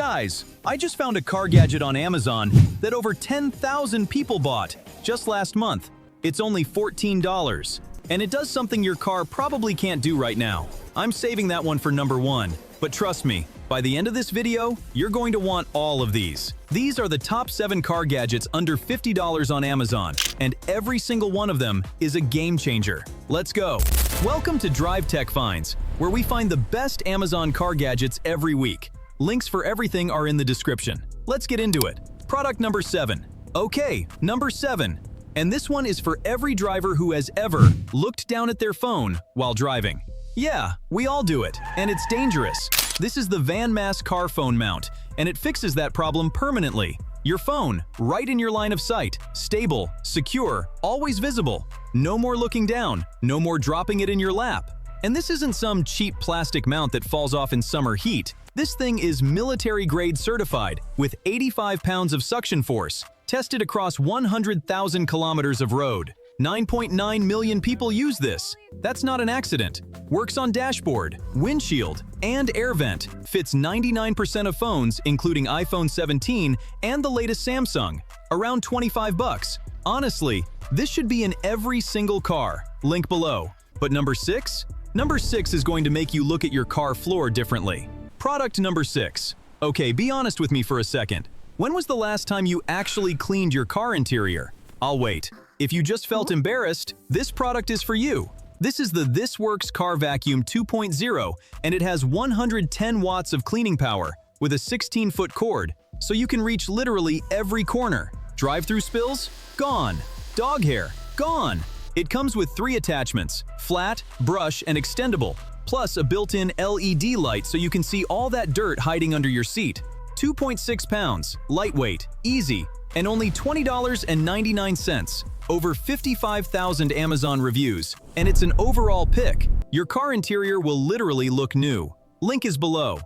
Guys, I just found a car gadget on Amazon that over 10,000 people bought just last month. It's only $14, and it does something your car probably can't do right now. I'm saving that one for number 1, but trust me, by the end of this video, you're going to want all of these. These are the top 7 car gadgets under $50 on Amazon, and every single one of them is a game changer. Let's go! Welcome to Drive Tech Finds, where we find the best Amazon car gadgets every week. Links for everything are in the description. Let's get into it. Product number 7. Okay, number 7. And this one is for every driver who has ever looked down at their phone while driving. Yeah, we all do it, and it's dangerous. This is the VANMASS car phone mount, and it fixes that problem permanently. Your phone, right in your line of sight, stable, secure, always visible. No more looking down, no more dropping it in your lap. And this isn't some cheap plastic mount that falls off in summer heat. This thing is military-grade certified with 85 pounds of suction force, tested across 100,000 kilometers of road. 9.9 million people use this. That's not an accident. Works on dashboard, windshield, and air vent. Fits 99% of phones, including iPhone 17 and the latest Samsung. Around $25. Honestly, this should be in every single car. Link below. But number 6? Number 6 is going to make you look at your car floor differently. Product number 6. Okay, be honest with me for a second. When was the last time you actually cleaned your car interior? I'll wait. If you just felt embarrassed, this product is for you. This is the ThisWorx Car Vacuum 2.0, and it has 110 watts of cleaning power with a 16-foot cord, so you can reach literally every corner. Drive-through spills? Gone. Dog hair? Gone. It comes with 3 attachments: flat, brush, and extendable, plus a built-in LED light so you can see all that dirt hiding under your seat. 2.6 pounds, lightweight, easy, and only $20.99. Over 55,000 Amazon reviews, and it's an overall pick. Your car interior will literally look new. Link is below.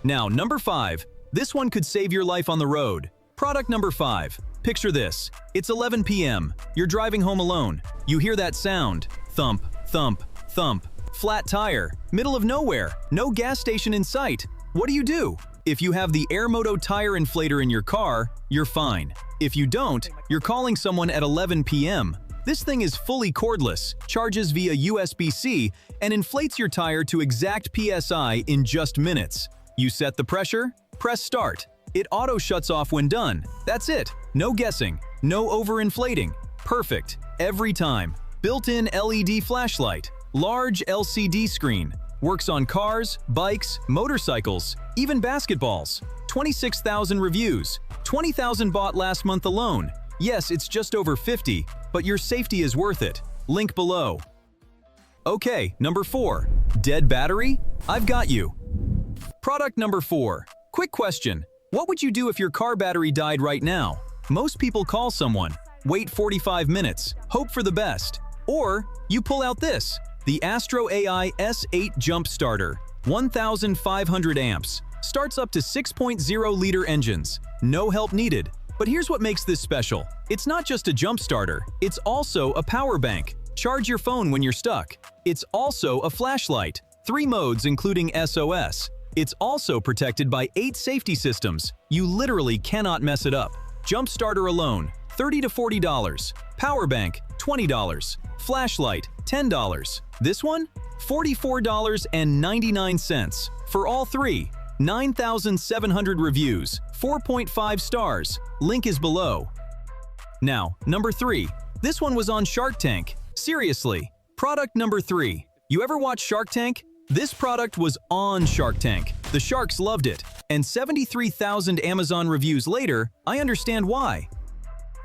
Now, number 5. This one could save your life on the road. Product number 5. Picture this. It's 11 p.m. You're driving home alone. You hear that sound. Thump, thump, thump. Flat tire. Middle of nowhere. No gas station in sight. What do? If you have the Airmoto tire inflator in your car, you're fine. If you don't, you're calling someone at 11 p.m. This thing is fully cordless, charges via USB-C, and inflates your tire to exact PSI in just minutes. You set the pressure, press start. It auto shuts off when done. That's it. No guessing. No overinflating. Perfect. Every time. Built-in LED flashlight. Large LCD screen. Works on cars, bikes, motorcycles, even basketballs. 26,000 reviews. 20,000 bought last month alone. Yes, it's just over 50, but your safety is worth it. Link below. Okay, number 4. Dead battery? I've got you. Product number 4. Quick question. What would you do if your car battery died right now? Most people call someone, wait 45 minutes, hope for the best. Or you pull out this, the AstroAI S8 Jump Starter, 1,500 amps, starts up to 6.0-liter engines. No help needed. But here's what makes this special. It's not just a jump starter, it's also a power bank. Charge your phone when you're stuck. It's also a flashlight. 3 modes including SOS. It's also protected by 8 safety systems. You literally cannot mess it up. Jump starter alone, $30 to $40. Power bank, $20. Flashlight, $10. This one, $44.99. For all 3, 9,700 reviews, 4.5 stars. Link is below. Now, number 3. This one was on Shark Tank. Seriously. Product number 3. You ever watch Shark Tank? This product was on Shark Tank. The sharks loved it. And 73,000 Amazon reviews later, I understand why.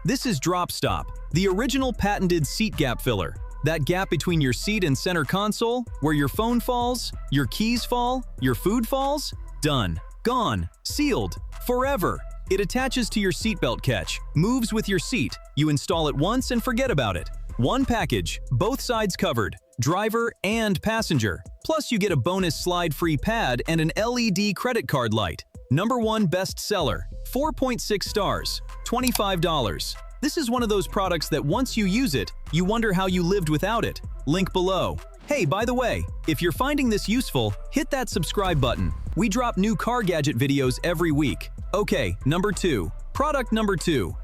This is Drop Stop, the original patented seat gap filler. That gap between your seat and center console, where your phone falls, your keys fall, your food falls. Done. Gone. Sealed. Forever. It attaches to your seatbelt catch, moves with your seat. You install it once and forget about it. One package, both sides covered, driver and passenger. Plus you get a bonus slide-free pad and an LED credit card light. Number 1 best seller, 4.6 stars, $25. This is one of those products that once you use it, you wonder how you lived without it. Link below. Hey, by the way, if you're finding this useful, hit that subscribe button. We drop new car gadget videos every week. Okay, number 2. Product number 2.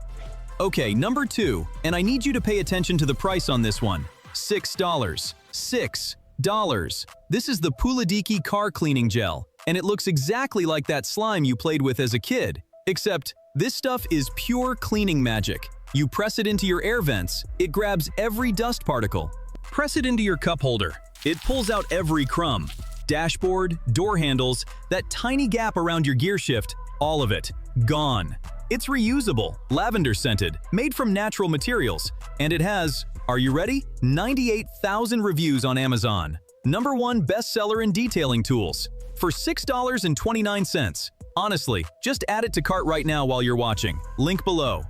Okay, number 2, and I need you to pay attention to the price on this one. $6. $6. This is the PULIDIKI Car Cleaning Gel, and it looks exactly like that slime you played with as a kid. Except, this stuff is pure cleaning magic. You press it into your air vents, it grabs every dust particle. Press it into your cup holder. It pulls out every crumb. Dashboard, door handles, that tiny gap around your gear shift, all of it, gone. It's reusable, lavender scented, made from natural materials, and it has, are you ready? 98,000 reviews on Amazon. Number 1 bestseller in detailing tools. For $6.29. Honestly, just add it to cart right now while you're watching. Link below.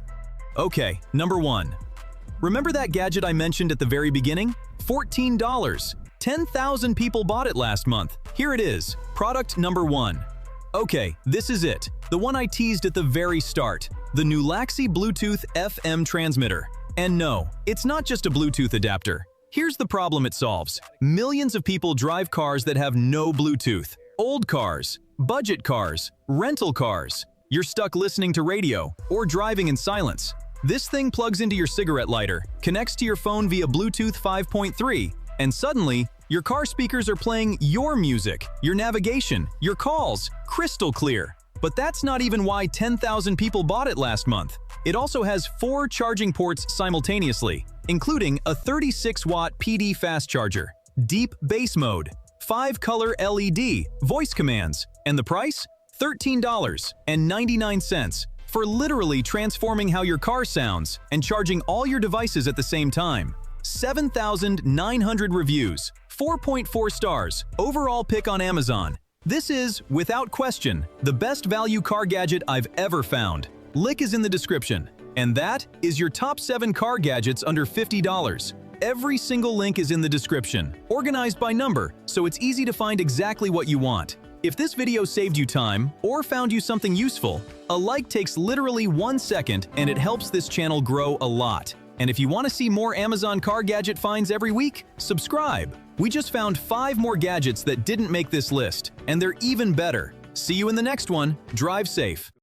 Okay, number 1. Remember that gadget I mentioned at the very beginning? $14. 10,000 people bought it last month. Here it is, product number 1. Okay, this is it, the one I teased at the very start, the Nulaxy Bluetooth FM Transmitter. And no, it's not just a Bluetooth adapter. Here's the problem it solves. Millions of people drive cars that have no Bluetooth. Old cars, budget cars, rental cars. You're stuck listening to radio or driving in silence. This thing plugs into your cigarette lighter, connects to your phone via Bluetooth 5.3, and suddenly, your car speakers are playing your music, your navigation, your calls, crystal clear. But that's not even why 10,000 people bought it last month. It also has 4 charging ports simultaneously, including a 36-watt PD fast charger, deep bass mode, 5-color LED, voice commands, and the price? $13.99 for literally transforming how your car sounds and charging all your devices at the same time. 7,900 reviews, 4.4 stars, overall pick on Amazon. This is, without question, the best value car gadget I've ever found. Link is in the description. And that is your top 7 car gadgets under $50. Every single link is in the description, organized by number, so it's easy to find exactly what you want. If this video saved you time or found you something useful, a like takes literally 1 second and it helps this channel grow a lot. And if you want to see more Amazon car gadget finds every week, subscribe. We just found 5 more gadgets that didn't make this list, and they're even better. See you in the next one. Drive safe.